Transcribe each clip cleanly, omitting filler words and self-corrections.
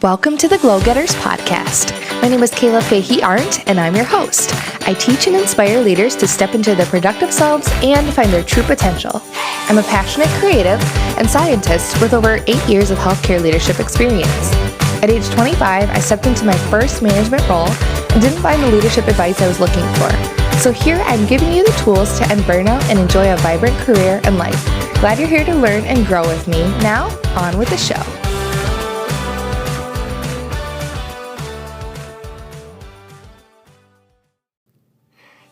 Welcome to the Glow Getters podcast. My name is Fahey-Ahrndt, and I'm your host. I teach and inspire leaders to step into their productive selves and find their true potential. I'm a passionate creative and scientist with over 8 years of healthcare leadership experience. At age 25, I stepped into my first management role and didn't find the leadership advice I was looking for. So here I'm giving you the tools to end burnout and enjoy a vibrant career and life. Glad you're here to learn and grow with me. Now, on with the show.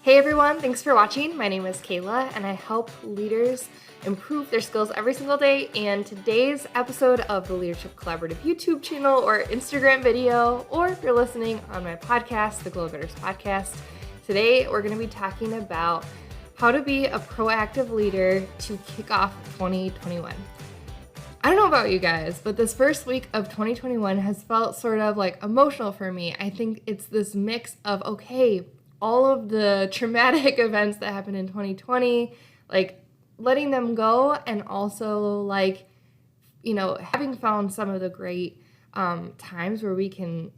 Hey everyone, thanks for watching. My name is Kayla and I help leaders improve their skills every single day. And today's episode of the Leadership Collaborative YouTube channel or Instagram video, or if you're listening on my podcast, the Glow Getters podcast, today we're going to be talking about how to be a proactive leader to kick off 2021. I don't know about you guys, but this first week of 2021 has felt sort of like emotional for me. I think it's this mix of, okay, all of the traumatic events that happened in 2020, like letting them go, and also like, you know, having found some of the great times where we can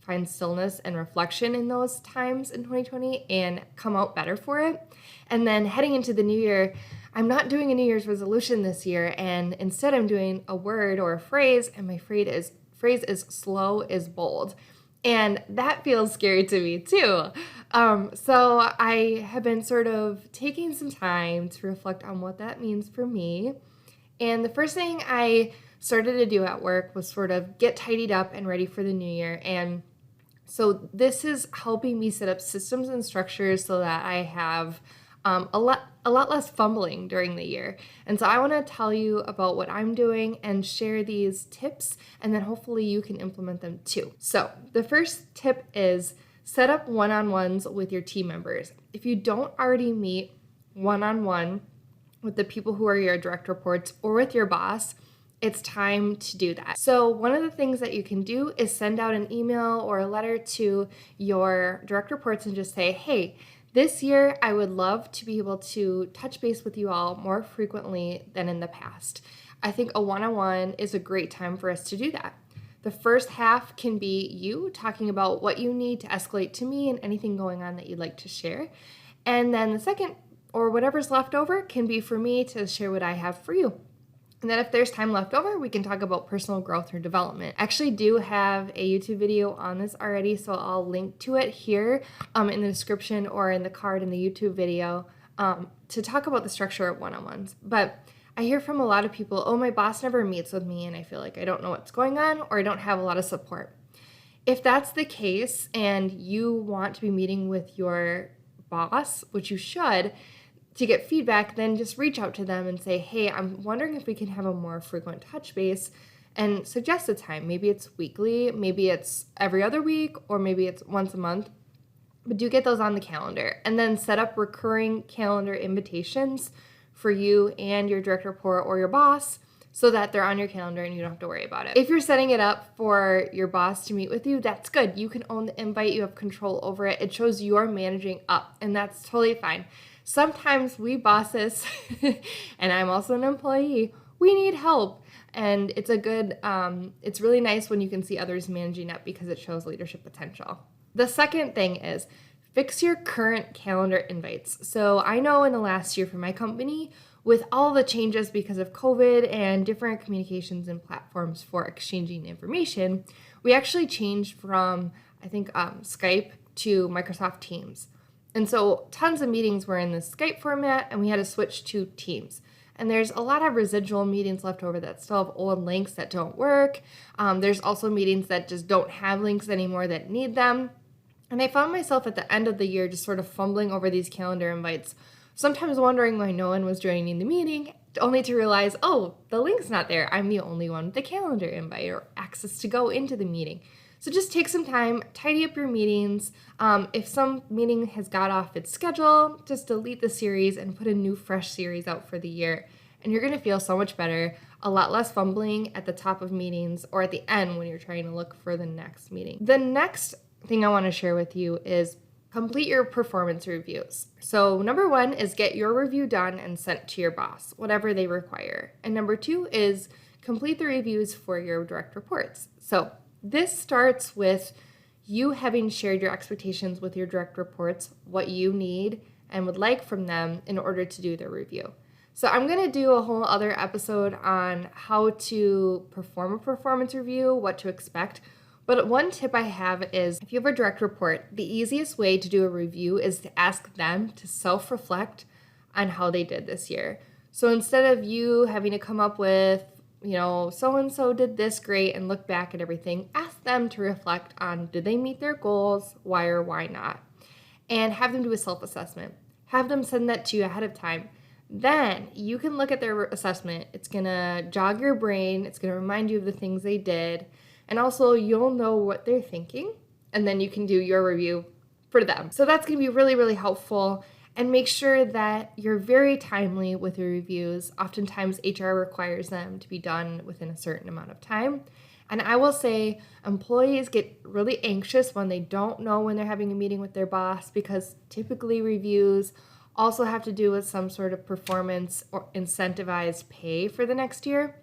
find stillness and reflection in those times in 2020 and come out better for it. And then heading into the new year, I'm not doing a New Year's resolution this year, and instead I'm doing a word or a phrase, and my phrase is slow is bold. And that feels scary to me too. So I have been sort of taking some time to reflect on what that means for me. And the first thing I started to do at work was sort of get tidied up and ready for the new year. And so this is helping me set up systems and structures so that I have a lot less fumbling during the year. And so I want to tell you about what I'm doing and share these tips, and then hopefully you can implement them too. So the first tip is set up one-on-ones with your team members. If you don't already meet one-on-one with the people who are your direct reports or with your boss, it's time to do that. So one of the things that you can do is send out an email or a letter to your direct reports and just say, hey, this year, I would love to be able to touch base with you all more frequently than in the past. I think a one-on-one is a great time for us to do that. The first half can be you talking about what you need to escalate to me and anything going on that you'd like to share. And then the second, or whatever's left over, can be for me to share what I have for you. And then if there's time left over, we can talk about personal growth or development. I actually do have a YouTube video on this already, so I'll link to it here in the description or in the card in the YouTube video to talk about the structure of one-on-ones. But I hear from a lot of people, oh, my boss never meets with me and I feel like I don't know what's going on or I don't have a lot of support. If that's the case and you want to be meeting with your boss, which you should, to get feedback, then just reach out to them and say, hey, I'm wondering if we can have a more frequent touch base, and suggest a time. Maybe it's weekly, maybe it's every other week, or maybe it's once a month. But do get those on the calendar, and then set up recurring calendar invitations for you and your direct report or your boss so that they're on your calendar and you don't have to worry about it. If you're setting it up for your boss to meet with you, that's good. You can own the invite. You have control over it. It shows you're managing up, and that's totally fine. Sometimes we bosses, and I'm also an employee, we need help. And it's it's really nice when you can see others managing up because it shows leadership potential. The second thing is fix your current calendar invites. So I know in the last year for my company, with all the changes because of COVID and different communications and platforms for exchanging information, we actually changed from, I think, Skype to Microsoft Teams. And so tons of meetings were in the Skype format, and we had to switch to Teams. And there's a lot of residual meetings left over that still have old links that don't work. There's also meetings that just don't have links anymore that need them. And I found myself at the end of the year just sort of fumbling over these calendar invites, sometimes wondering why no one was joining the meeting, only to realize, oh, the link's not there. I'm the only one with the calendar invite or access to go into the meeting. So just take some time, tidy up your meetings. If some meeting has got off its schedule, just delete the series and put a new fresh series out for the year. And you're going to feel so much better, a lot less fumbling at the top of meetings or at the end when you're trying to look for the next meeting. The next thing I want to share with you is complete your performance reviews. So number one is get your review done and sent to your boss, whatever they require. And number two is complete the reviews for your direct reports. So This starts with you having shared your expectations with your direct reports, what you need and would like from them in order to do their review. So I'm going to do a whole other episode on how to perform a performance review, what to expect. But one tip I have is if you have a direct report, the easiest way to do a review is to ask them to self-reflect on how they did this year. So instead of you having to come up with, so-and-so did this great and look back at everything, ask them to reflect on did they meet their goals, why or why not, and have them do a self-assessment. Have them send that to you ahead of time. Then you can look at their assessment. It's going to jog your brain. It's going to remind you of the things they did. And also you'll know what they're thinking. And then you can do your review for them. So that's going to be really, really helpful. And make sure that you're very timely with your reviews. Oftentimes HR requires them to be done within a certain amount of time. And I will say employees get really anxious when they don't know when they're having a meeting with their boss, because typically reviews also have to do with some sort of performance or incentivized pay for the next year.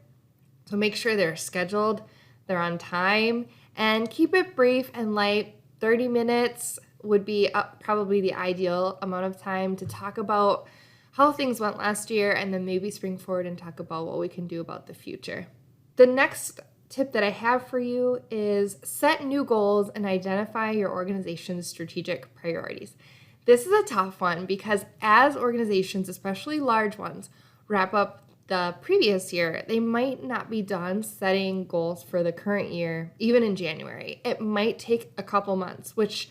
So make sure they're scheduled, they're on time, and keep it brief and light. 30 minutes would be probably the ideal amount of time to talk about how things went last year, and then maybe spring forward and talk about what we can do about the future. The next tip that I have for you is set new goals and identify your organization's strategic priorities. This is a tough one because as organizations, especially large ones, wrap up the previous year, they might not be done setting goals for the current year, even in January. It might take a couple months, which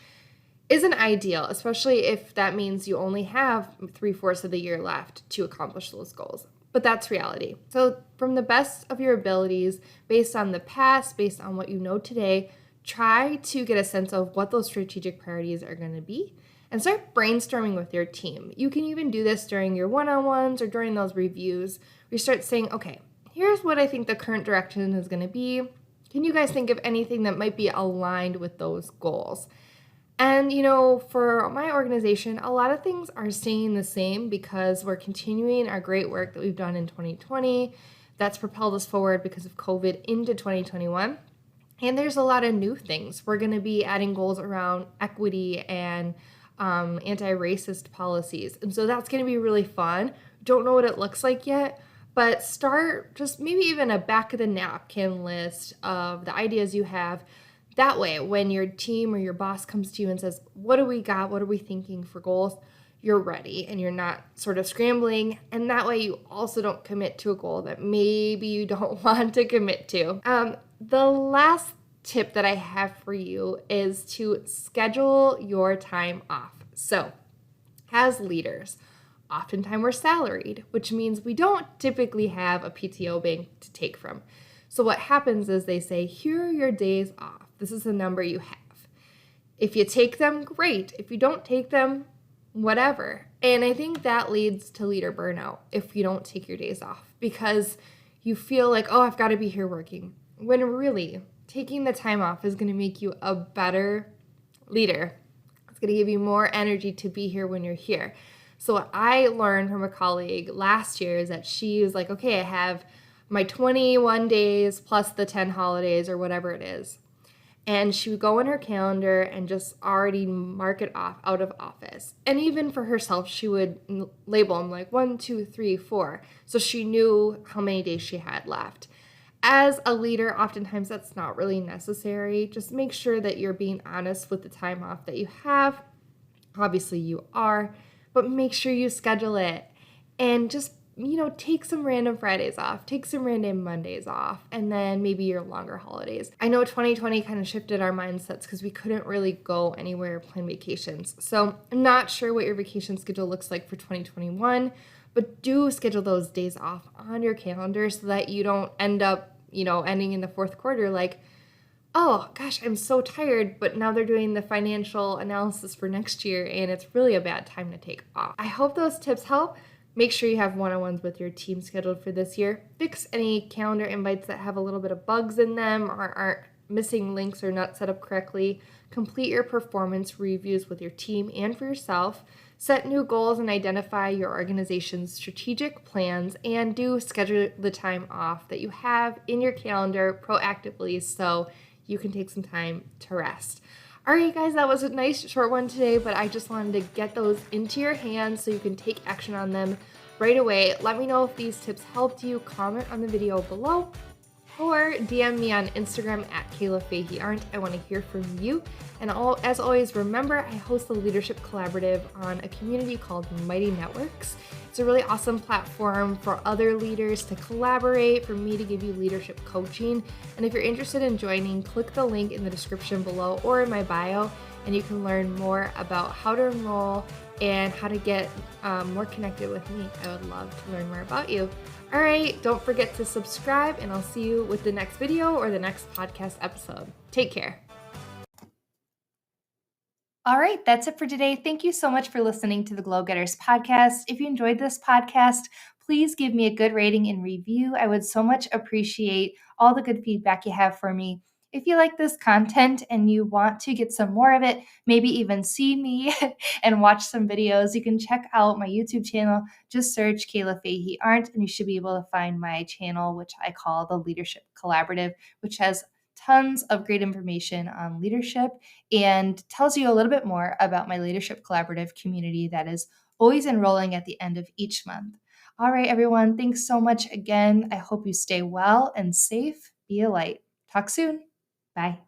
isn't ideal, especially if that means you only have 3/4 of the year left to accomplish those goals. But that's reality. So from the best of your abilities, based on the past, based on what you know today, try to get a sense of what those strategic priorities are going to be and start brainstorming with your team. You can even do this during your one-on-ones or during those reviews. You start saying, okay, here's what I think the current direction is going to be. Can you guys think of anything that might be aligned with those goals? And, for my organization, a lot of things are staying the same because we're continuing our great work that we've done in 2020. That's propelled us forward because of COVID into 2021. And there's a lot of new things. We're going to be adding goals around equity and anti-racist policies. And so that's going to be really fun. Don't know what it looks like yet, but start just maybe even a back of the napkin list of the ideas you have. That way, when your team or your boss comes to you and says, what do we got? What are we thinking for goals? You're ready and you're not sort of scrambling. And that way you also don't commit to a goal that maybe you don't want to commit to. The last tip that I have for you is to schedule your time off. So as leaders, oftentimes we're salaried, which means we don't typically have a PTO bank to take from. So what happens is they say, here are your days off. This is the number you have. If you take them, great. If you don't take them, whatever. And I think that leads to leader burnout if you don't take your days off because you feel like, oh, I've got to be here working. When really, taking the time off is going to make you a better leader. It's going to give you more energy to be here when you're here. So what I learned from a colleague last year is that she was like, okay, I have my 21 days plus the 10 holidays or whatever it is. And she would go in her calendar and just already mark it off out of office. And even for herself, she would label them like 1, 2, 3, 4. So she knew how many days she had left. As a leader, oftentimes that's not really necessary. Just make sure that you're being honest with the time off that you have. Obviously you are, but make sure you schedule it. And just take some random Fridays off, take some random Mondays off, and then maybe your longer holidays. I know 2020 kind of shifted our mindsets because we couldn't really go anywhere, plan vacations. So I'm not sure what your vacation schedule looks like for 2021, but do schedule those days off on your calendar so that you don't end up, ending in the fourth quarter like, oh gosh, I'm so tired, but now they're doing the financial analysis for next year and it's really a bad time to take off. I hope those tips help. Make sure you have one-on-ones with your team scheduled for this year. Fix any calendar invites that have a little bit of bugs in them or aren't missing links or not set up correctly. Complete your performance reviews with your team and for yourself. Set new goals and identify your organization's strategic plans, and do schedule the time off that you have in your calendar proactively so you can take some time to rest. All right, guys, that was a nice short one today, but I just wanted to get those into your hands so you can take action on them right away. Let me know if these tips helped you. Comment on the video below or DM me on Instagram at Kayla Fahey-Ahrndt. I want to hear from you. And as always, remember, I host the Leadership Collaborative on a community called Mighty Networks. It's a really awesome platform for other leaders to collaborate, for me to give you leadership coaching. And if you're interested in joining, click the link in the description below or in my bio, and you can learn more about how to enroll and how to get more connected with me. I would love to learn more about you. All right, don't forget to subscribe, and I'll see you with the next video or the next podcast episode. Take care. All right, that's it for today. Thank you so much for listening to the Glow Getters podcast. If you enjoyed this podcast, please give me a good rating and review. I would so much appreciate all the good feedback you have for me. If you like this content and you want to get some more of it, maybe even see me and watch some videos, you can check out my YouTube channel. Just search Kayla Fahey-Ahrndt, and you should be able to find my channel, which I call the Leadership Collaborative, which has tons of great information on leadership and tells you a little bit more about my Leadership Collaborative community that is always enrolling at the end of each month. All right, everyone, thanks so much again. I hope you stay well and safe. Be a light. Talk soon. Bye.